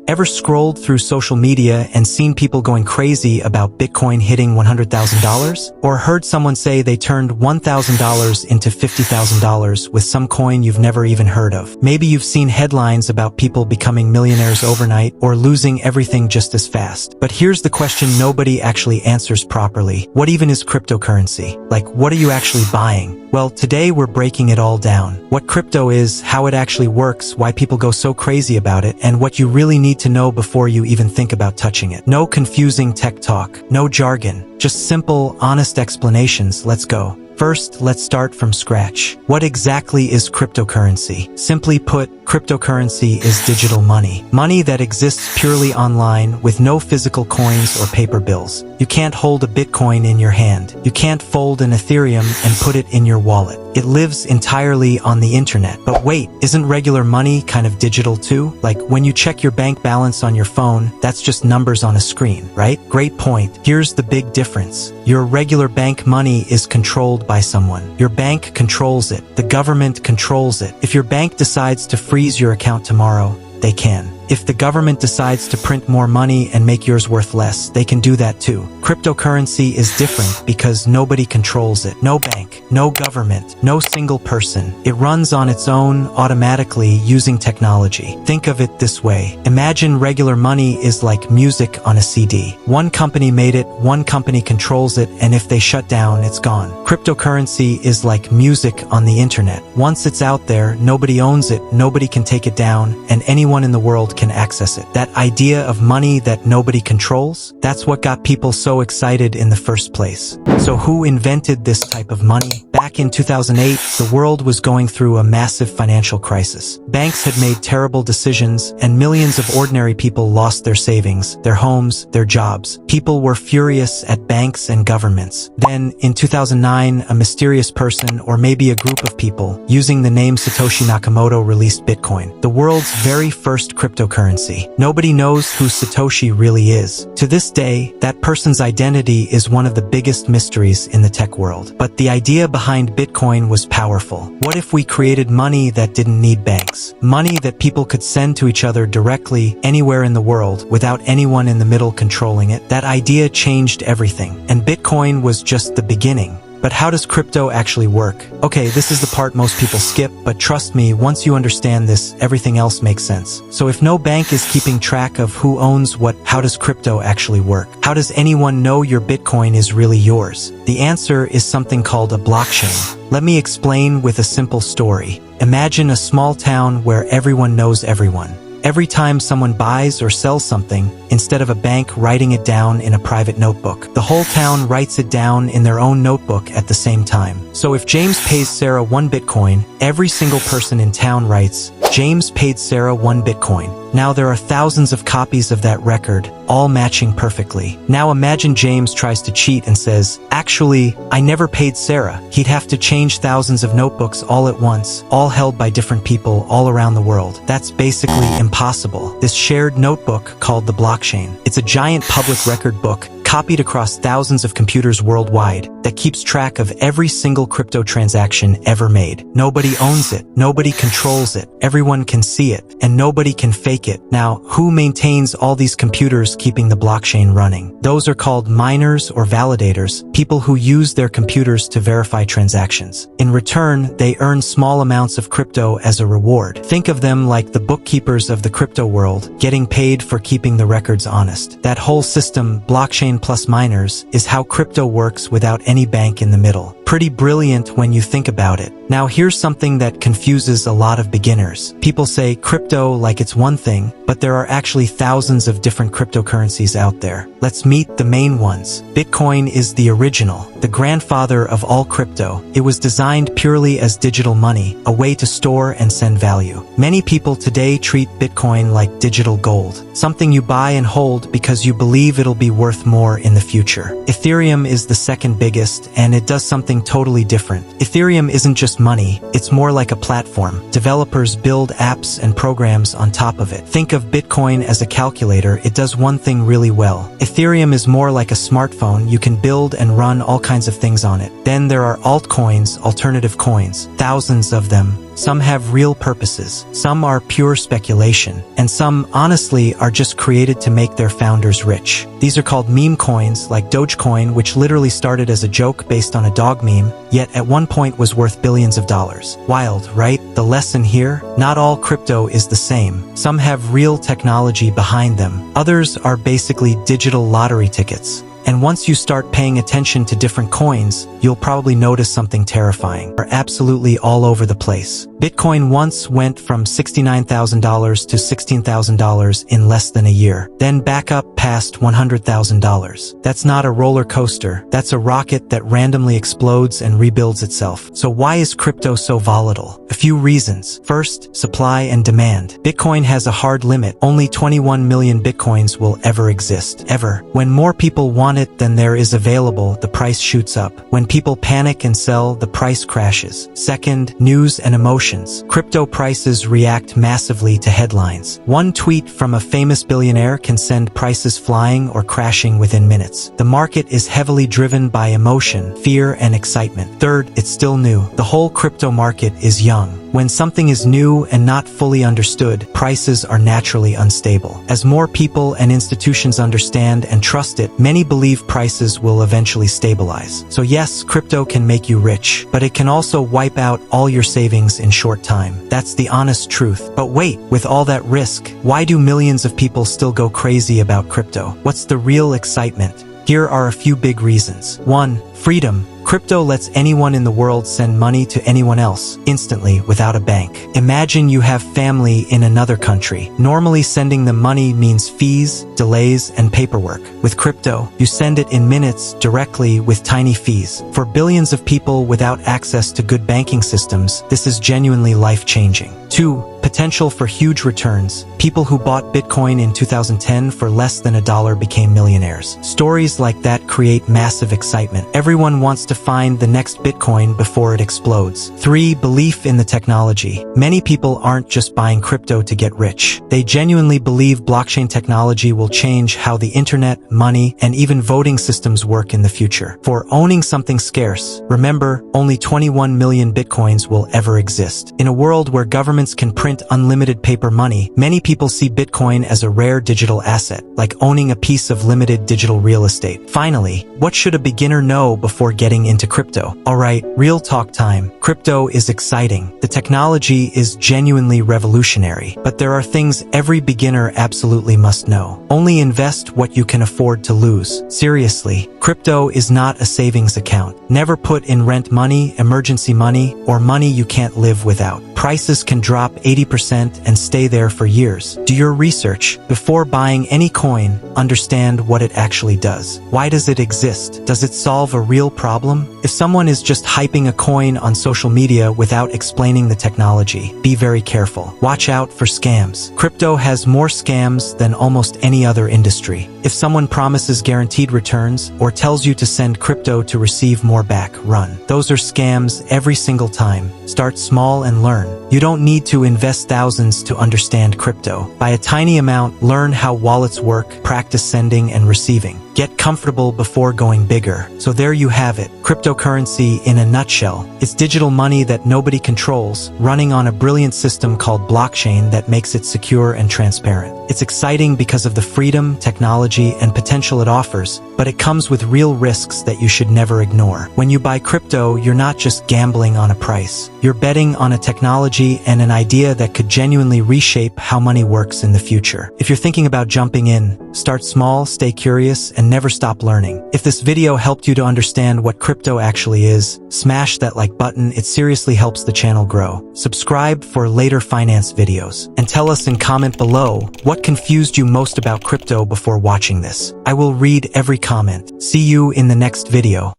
Ever scrolled through social media and seen people going crazy about Bitcoin hitting $100,000? Or heard someone say they turned $1,000 into $50,000 with some coin you've never even heard of? Maybe you've seen headlines about people becoming millionaires overnight or losing everything just as fast. But here's the question nobody actually answers properly. What even is cryptocurrency? Like, what are you actually buying? Well, today we're breaking it all down. What crypto is, how it actually works, why people go so crazy about it, and what you really need to know before you even think about touching it. No confusing tech talk, no jargon, just simple, honest explanations. Let's go. First, let's start from scratch. What exactly is cryptocurrency? Simply put, cryptocurrency is digital money. Money that exists purely online with no physical coins or paper bills. You can't hold a Bitcoin in your hand. You can't fold an Ethereum and put it in your wallet. It lives entirely on the internet. But wait, isn't regular money kind of digital too? Like when you check your bank balance on your phone, that's just numbers on a screen, right? Great point. Here's the big difference. Your regular bank money is controlled by someone. Your bank controls it. The government controls it. If your bank decides to freeze your account tomorrow, they can. If the government decides to print more money and make yours worth less, they can do that too. Cryptocurrency is different because nobody controls it. No bank, no government, no single person. It runs on its own automatically using technology. Think of it this way. Imagine regular money is like music on a CD. One company made it, one company controls it, and if they shut down, it's gone. Cryptocurrency is like music on the internet. Once it's out there, nobody owns it, nobody can take it down, and anyone in the world can access it. That idea of money that nobody controls, that's what got people so excited in the first place. So who invented this type of money? Back in 2008, the world was going through a massive financial crisis. Banks had made terrible decisions, and millions of ordinary people lost their savings, their homes, their jobs. People were furious at banks and governments. Then, in 2009, a mysterious person, or maybe a group of people, using the name Satoshi Nakamoto, released Bitcoin, the world's very first cryptocurrency. Nobody knows who Satoshi really is. To this day, that person's identity is one of the biggest mysteries in the tech world. But the idea behind Bitcoin was powerful. What if we created money that didn't need banks? Money that people could send to each other directly anywhere in the world without anyone in the middle controlling it? That idea changed everything. And Bitcoin was just the beginning. But how does crypto actually work? Okay, this is the part most people skip, but trust me, once you understand this, everything else makes sense. So if no bank is keeping track of who owns what, how does crypto actually work? How does anyone know your Bitcoin is really yours? The answer is something called a blockchain. Let me explain with a simple story. Imagine a small town where everyone knows everyone. Every time someone buys or sells something, instead of a bank writing it down in a private notebook, the whole town writes it down in their own notebook at the same time. So if James pays Sarah 1 Bitcoin, every single person in town writes, James paid Sarah 1 Bitcoin. Now there are thousands of copies of that record, all matching perfectly. Now imagine James tries to cheat and says, actually, I never paid Sarah. He'd have to change thousands of notebooks all at once, all held by different people all around the world. That's basically impossible. This shared notebook, called the blockchain, it's a giant public record book copied across thousands of computers worldwide that keeps track of every single crypto transaction ever made. Nobody owns it, nobody controls it, everyone can see it, and nobody can fake it. Now, who maintains all these computers keeping the blockchain running? Those are called miners or validators, people who use their computers to verify transactions. In return, they earn small amounts of crypto as a reward. Think of them like the bookkeepers of the crypto world, getting paid for keeping the records honest. That whole system, blockchain plus miners, is how crypto works without any bank in the middle. Pretty brilliant when you think about it. Now here's something that confuses a lot of beginners. People say crypto like it's one thing, but there are actually thousands of different cryptocurrencies out there. Let's meet the main ones. Bitcoin is the original, the grandfather of all crypto. It was designed purely as digital money, a way to store and send value. Many people today treat Bitcoin like digital gold, something you buy and hold because you believe it'll be worth more in the future. Ethereum is the second biggest, and it does something totally different. Ethereum isn't just money, it's more like a platform. Developers build apps and programs on top of it. Think of Bitcoin as a calculator. It does one thing really well. Ethereum is more like a smartphone. You can build and run all kinds of things on it. Then there are altcoins, alternative coins, thousands of them. some have real purposes, some are pure speculation, and some, honestly, are just created to make their founders rich. These are called meme coins, like Dogecoin, which literally started as a joke based on a dog meme, yet at one point was worth billions of dollars. Wild, right? The lesson here? Not all crypto is the same. Some have real technology behind them. Others are basically digital lottery tickets. And once you start paying attention to different coins, you'll probably notice something terrifying. They're absolutely all over the place. Bitcoin once went from $69,000 to $16,000 in less than a year, then back up past $100,000. That's not a roller coaster. That's a rocket that randomly explodes and rebuilds itself. So why is crypto so volatile? A few reasons. First, supply and demand. Bitcoin has a hard limit. Only 21 million Bitcoins will ever exist. Ever. When more people want it than there is available, the price shoots up. When people panic and sell, the price crashes. Second, news and emotions. Crypto prices react massively to headlines. One tweet from a famous billionaire can send prices flying or crashing within minutes. The market is heavily driven by emotion, fear, and excitement. Third, it's still new. The whole crypto market is young. When something is new and not fully understood, prices are naturally unstable. As more people and institutions understand and trust it, many believe prices will eventually stabilize. So yes, crypto can make you rich, but it can also wipe out all your savings in short time. That's the honest truth. But wait, with all that risk, why do millions of people still go crazy about crypto? What's the real excitement? Here are a few big reasons. 1. Freedom. Crypto lets anyone in the world send money to anyone else, instantly, without a bank. Imagine you have family in another country. Normally sending them money means fees, delays, and paperwork. With crypto, you send it in minutes, directly, with tiny fees. For billions of people without access to good banking systems, this is genuinely life-changing. 2. Potential for huge returns. People who bought Bitcoin in 2010 for less than $1 became millionaires. Stories like that create massive excitement. Everyone wants to find the next Bitcoin before it explodes. 3. Belief in the technology. Many people aren't just buying crypto to get rich. They genuinely believe blockchain technology will change how the internet, money, and even voting systems work in the future. For owning something scarce, remember, only 21 million Bitcoins will ever exist. In a world where governments can print unlimited paper money, many people see Bitcoin as a rare digital asset, like owning a piece of limited digital real estate. Finally, what should a beginner know before getting into crypto? Alright, real talk time. Crypto is exciting. The technology is genuinely revolutionary, but there are things every beginner absolutely must know. Only invest what you can afford to lose. Seriously, crypto is not a savings account. Never put in rent money, emergency money, or money you can't live without. Prices can drop 80% and stay there for years. Do your research. Before buying any coin, understand what it actually does. Why does it exist? Does it solve a real problem? If someone is just hyping a coin on social media without explaining the technology, be very careful. Watch out for scams. Crypto has more scams than almost any other industry. If someone promises guaranteed returns or tells you to send crypto to receive more back, run. Those are scams every single time. Start small and learn. You don't need to invest thousands to understand crypto. Buy a tiny amount, learn how wallets work, practice sending and receiving. Get comfortable before going bigger. So there you have it. Cryptocurrency in a nutshell. It's digital money that nobody controls, running on a brilliant system called blockchain that makes it secure and transparent. It's exciting because of the freedom, technology, and potential it offers, but it comes with real risks that you should never ignore. When you buy crypto, you're not just gambling on a price. You're betting on a technology and an idea that could genuinely reshape how money works in the future. If you're thinking about jumping in, start small, stay curious, and never stop learning. If this video helped you to understand what crypto actually is, smash that like button. It seriously helps the channel grow. Subscribe for later finance videos. And tell us in comment below what confused you most about crypto before watching this. I will read every comment. See you in the next video.